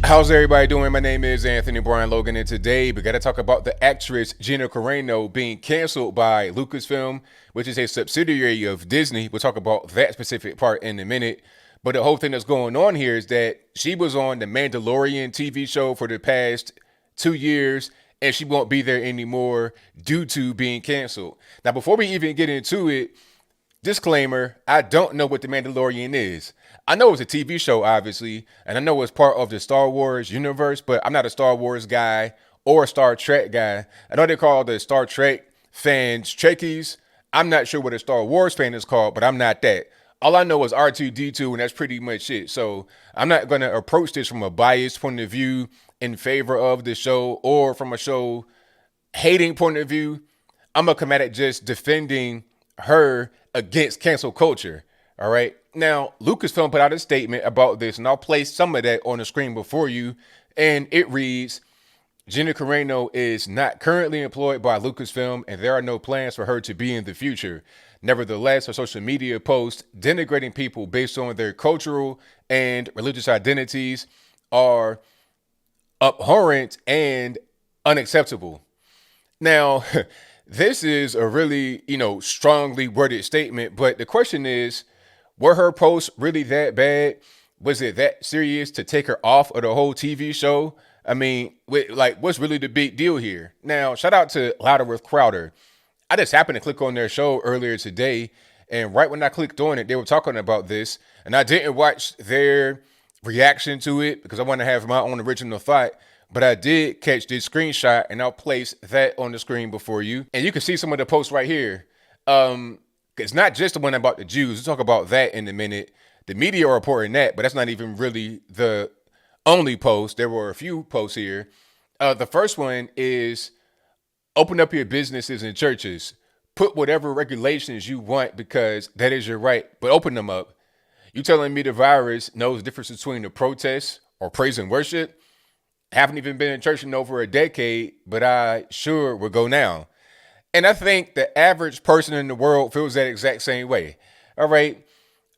How's everybody doing? My name is Anthony Brian Logan, and today we got to talk about the actress Gina Carano being canceled by Lucasfilm, which is a subsidiary of Disney. We'll talk about that specific part in a minute. But the whole thing that's going on here is that she was on the Mandalorian TV show for the past 2 years, and she won't be there anymore due to being canceled. Now, before we even get into it, disclaimer, I don't know what The Mandalorian is. I know it's a TV show, obviously, and I know it's part of the Star Wars universe, but I'm not a Star Wars guy or a Star Trek guy. I know they call the Star Trek fans Trekkies. I'm not sure what a Star Wars fan is called, but I'm not that. All I know is R2D2, and that's pretty much it. So I'm not going to approach this from a biased point of view in favor of the show or from a show hating point of view. I'm going to come at it just defending her against cancel culture. All right. Now, Lucasfilm put out a statement about this, and I'll place some of that on the screen before you. And it reads, Gina Carano is not currently employed by Lucasfilm, and there are no plans for her to be in the future. Nevertheless, her social media posts denigrating people based on their cultural and religious identities are abhorrent and unacceptable. Now, this is a really, strongly worded statement, but the question is, were her posts really that bad? Was it that serious to take her off of the whole TV show? I mean, what's really the big deal here? Now, shout out to Louderworth Crowder. I just happened to click on their show earlier today, and right when I clicked on it, they were talking about this, and I didn't watch their reaction to it because I want to have my own original thought, but I did catch this screenshot, and I'll place that on the screen before you, and you can see some of the posts right here. It's not just the one about the Jews. We'll talk about that in a minute. The media are reporting that, but that's not even really the only post. There were a few posts here. The first one is open up your businesses and churches. Put whatever regulations you want because that is your right, but open them up. You telling me the virus knows the difference between a protest or praise and worship? Haven't even been in church in over a decade, but I sure will go now. And I think the average person in the world feels that exact same way. All right.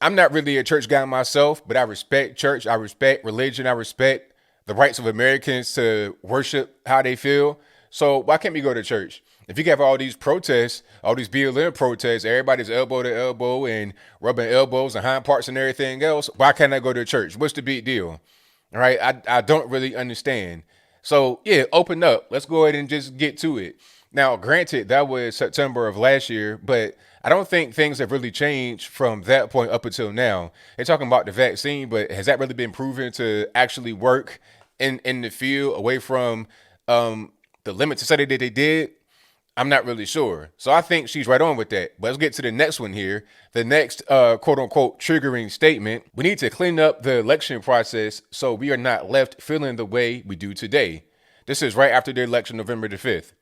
I'm not really a church guy myself, but I respect church. I respect religion. I respect the rights of Americans to worship how they feel. So why can't we go to church? If you have all these protests, all these BLM protests, everybody's elbow to elbow and rubbing elbows and hind parts and everything else, why can't I go to church? What's the big deal? All right. I don't really understand. So yeah, open up. Let's go ahead and just get to it. Now, granted, that was September of last year, but I don't think things have really changed from that point up until now. They're talking about the vaccine, but has that really been proven to actually work in the field away from the limited study that they did? I'm not really sure. So I think she's right on with that. But let's get to the next one here. The next quote unquote triggering statement. We need to clean up the election process so we are not left feeling the way we do today. This is right after the election, November the 5th.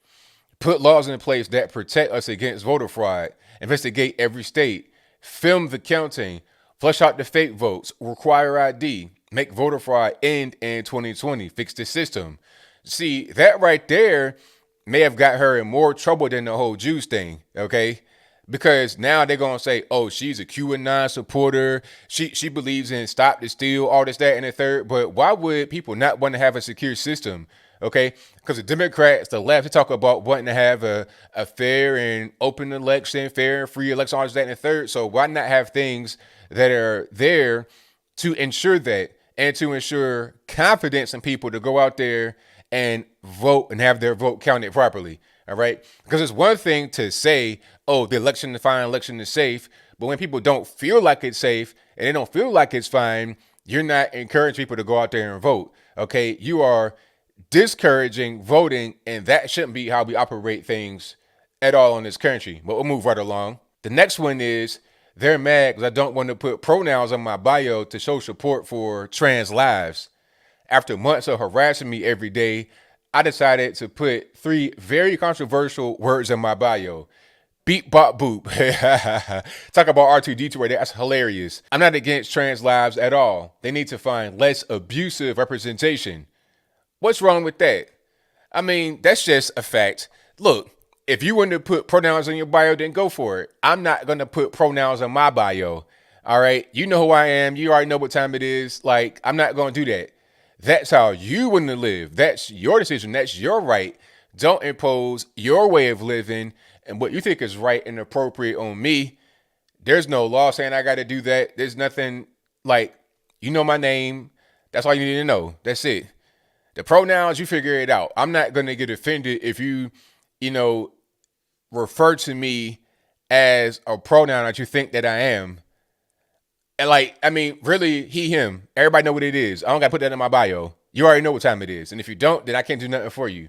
Put laws in place that protect us against voter fraud. Investigate every state. Film the counting. Flush out the fake votes. Require ID. Make voter fraud end in 2020. Fix the system. See, that right there may have got her in more trouble than the whole Jews thing, okay? Because now they're going to say, oh, she's a QAnon supporter. She believes in stop the steal, all this, that, and the third. But why would people not want to have a secure system? Okay, because the Democrats, the left, they talk about wanting to have a fair and open election, fair and free election, all this, that, and the third. So why not have things that are there to ensure that and to ensure confidence in people to go out there and vote and have their vote counted properly? All right, because it's one thing to say, oh, the election, the final election is safe. But when people don't feel like it's safe and they don't feel like it's fine, you're not encouraging people to go out there and vote. Okay, you are discouraging voting, and that shouldn't be how we operate things at all in this country. But we'll move right along. The next one is they're mad because I don't want to put pronouns on my bio to show support for trans lives. After months of harassing me every day, I decided to put 3 very controversial words in my bio. Beep, bop, boop. Talk about R2D2 right there. That's hilarious. I'm not against trans lives at all. They need to find less abusive representation. What's wrong with that? I mean, that's just a fact. Look, if you want to put pronouns in your bio, then go for it. I'm not going to put pronouns on my bio. All right. You know who I am. You already know what time it is. Like, I'm not going to do that. That's how you want to live. That's your decision. That's your right. Don't impose your way of living and what you think is right and appropriate on me. There's no law saying I got to do that. There's nothing like, you know my name. That's all you need to know. That's it. The pronouns, you figure it out. I'm not going to get offended if you know, refer to me as a pronoun that you think that I am. And like, I mean, really, he, him. Everybody know what it is. I don't got to put that in my bio. You already know what time it is. And if you don't, then I can't do nothing for you.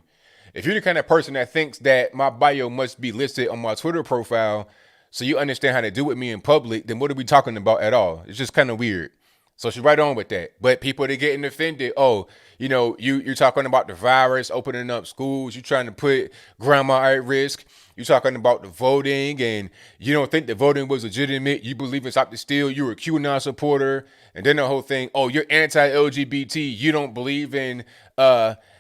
If you're the kind of person that thinks that my bio must be listed on my Twitter profile so you understand how to do with me in public, then what are we talking about at all? It's just kind of weird. So she's right on with that. But people, they getting offended. Oh, you're talking about the virus, opening up schools. You're trying to put grandma at risk. You're talking about the voting, and you don't think the voting was legitimate. You believe in Stop the Steal. You're a QAnon supporter. And then the whole thing, oh, you're anti-LGBT. You don't believe in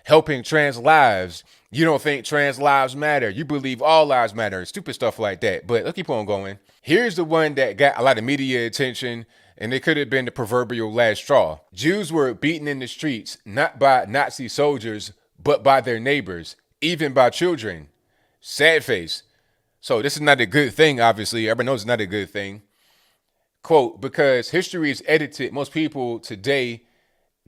helping trans lives. You don't think trans lives matter. You believe all lives matter. Stupid stuff like that. But let's keep on going. Here's the one that got a lot of media attention, and it could have been the proverbial last straw. Jews were beaten in the streets, not by Nazi soldiers, but by their neighbors, even by children. Sad face. So this is not a good thing, obviously. Everybody knows it's not a good thing. Quote, because history is edited, most people today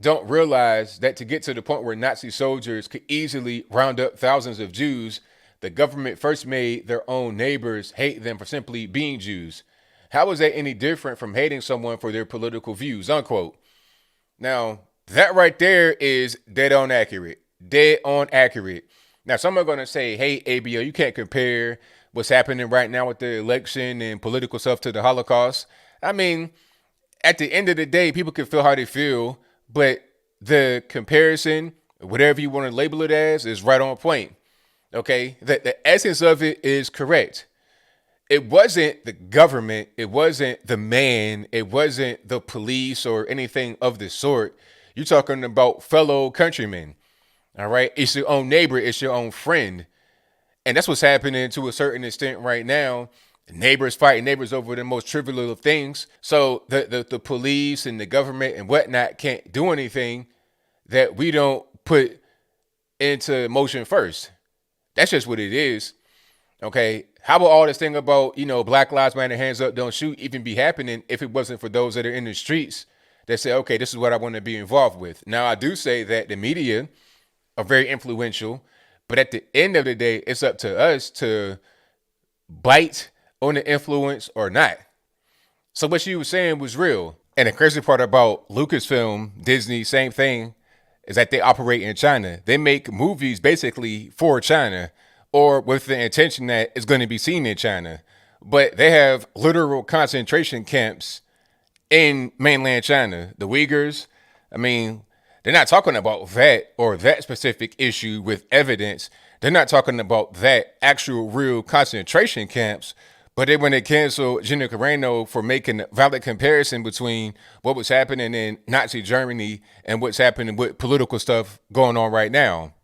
don't realize that to get to the point where Nazi soldiers could easily round up thousands of Jews, the government first made their own neighbors hate them for simply being Jews. How is that any different from hating someone for their political views, unquote? Now, that right there is dead on accurate. Dead on accurate. Now, some are going to say, hey, ABO, you can't compare what's happening right now with the election and political stuff to the Holocaust. I mean, at the end of the day, people can feel how they feel, but the comparison, whatever you want to label it as, is right on point. Okay? The essence of it is correct. It wasn't the government, it wasn't the man, it wasn't the police or anything of the sort. You're talking about fellow countrymen. All right? It's your own neighbor, it's your own friend. And that's what's happening to a certain extent right now. Neighbors fighting neighbors over the most trivial of things. So the police and the government and whatnot can't do anything that we don't put into motion first. That's just what it is. Okay, how about all this thing about, Black Lives Matter, hands up, don't shoot, even be happening if it wasn't for those that are in the streets that say, okay, this is what I want to be involved with. Now, I do say that the media are very influential, but at the end of the day, it's up to us to bite on the influence or not. So what she was saying was real. And the crazy part about Lucasfilm, Disney, same thing, is that they operate in China. They make movies basically for China, or with the intention that it's going to be seen in China. But they have literal concentration camps in mainland China. The Uyghurs, I mean, they're not talking about that or that specific issue with evidence. They're not talking about that actual real concentration camps. But then when they canceled Gina Carano for making a valid comparison between what was happening in Nazi Germany and what's happening with political stuff going on right now.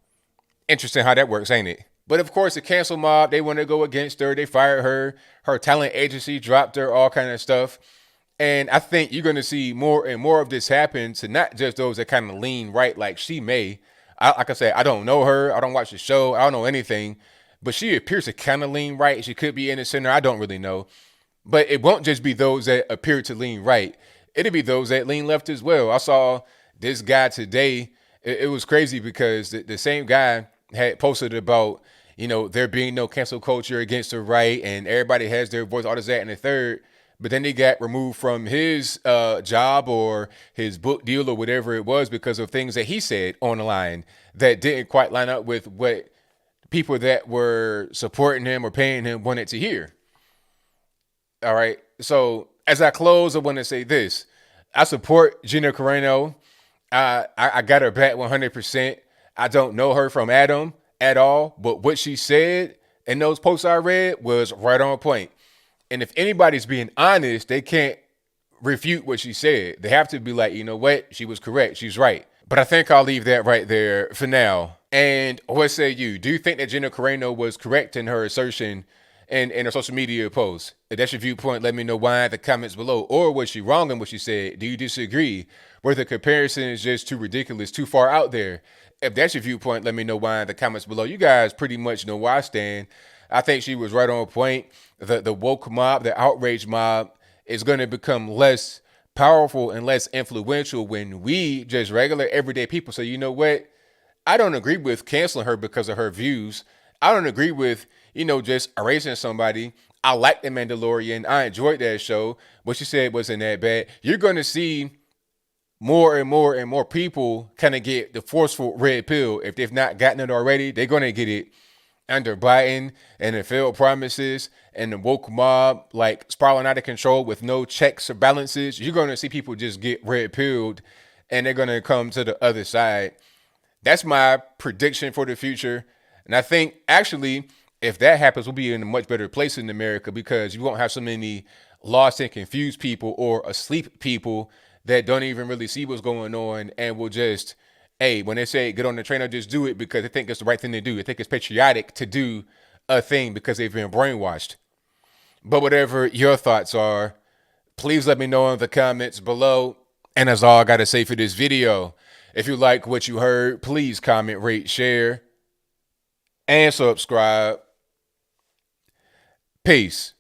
Interesting how that works, ain't it? But of course, the cancel mob, they want to go against her. They fired her. Her talent agency dropped her, all kind of stuff. And I think you're going to see more and more of this happen to not just those that kind of lean right like she may. Like I said, I don't know her. I don't watch the show. I don't know anything. But she appears to kind of lean right. She could be in the center. I don't really know. But it won't just be those that appear to lean right. It'll be those that lean left as well. I saw this guy today. It was crazy because the same guy had posted about, there being no cancel culture against the right and everybody has their voice, all this, that, and the third. But then he got removed from his job or his book deal or whatever it was because of things that he said on the line that didn't quite line up with what people that were supporting him or paying him wanted to hear. All right. So as I close, I want to say this. I support Gina Carano. I got her back 100%. I don't know her from Adam at all, but what she said in those posts I read was right on point. And if anybody's being honest, they can't refute what she said. They have to be like, you know what? She was correct. She's right. But I think I'll leave that right there for now. And what say you? Do you think that Gina Carano was correct in her assertion in her social media post. If that's your viewpoint, let me know why in the comments below. Or was she wrong in what she said? Do you disagree? Were the comparisons just too ridiculous, too far out there? If that's your viewpoint, let me know why in the comments below. You guys pretty much know where I stand. I think she was right on point. The woke mob, the outrage mob, is going to become less powerful and less influential when we, just regular everyday people, say, you know what? I don't agree with canceling her because of her views. I don't agree with, just erasing somebody. I like The Mandalorian. I enjoyed that show. What she said wasn't that bad. You're going to see more and more and more people kind of get the forceful red pill. If they've not gotten it already, they're going to get it under Biden and the failed promises and the woke mob like spiraling out of control with no checks or balances. You're going to see people just get red pilled and they're going to come to the other side. That's my prediction for the future. And I think actually, if that happens, we'll be in a much better place in America because you won't have so many lost and confused people or asleep people that don't even really see what's going on and will just, hey, when they say get on the train, they'll just do it because they think it's the right thing to do. They think it's patriotic to do a thing because they've been brainwashed. But whatever your thoughts are, please let me know in the comments below. And that's all I got to say for this video. If you like what you heard, please comment, rate, share, and subscribe. Peace.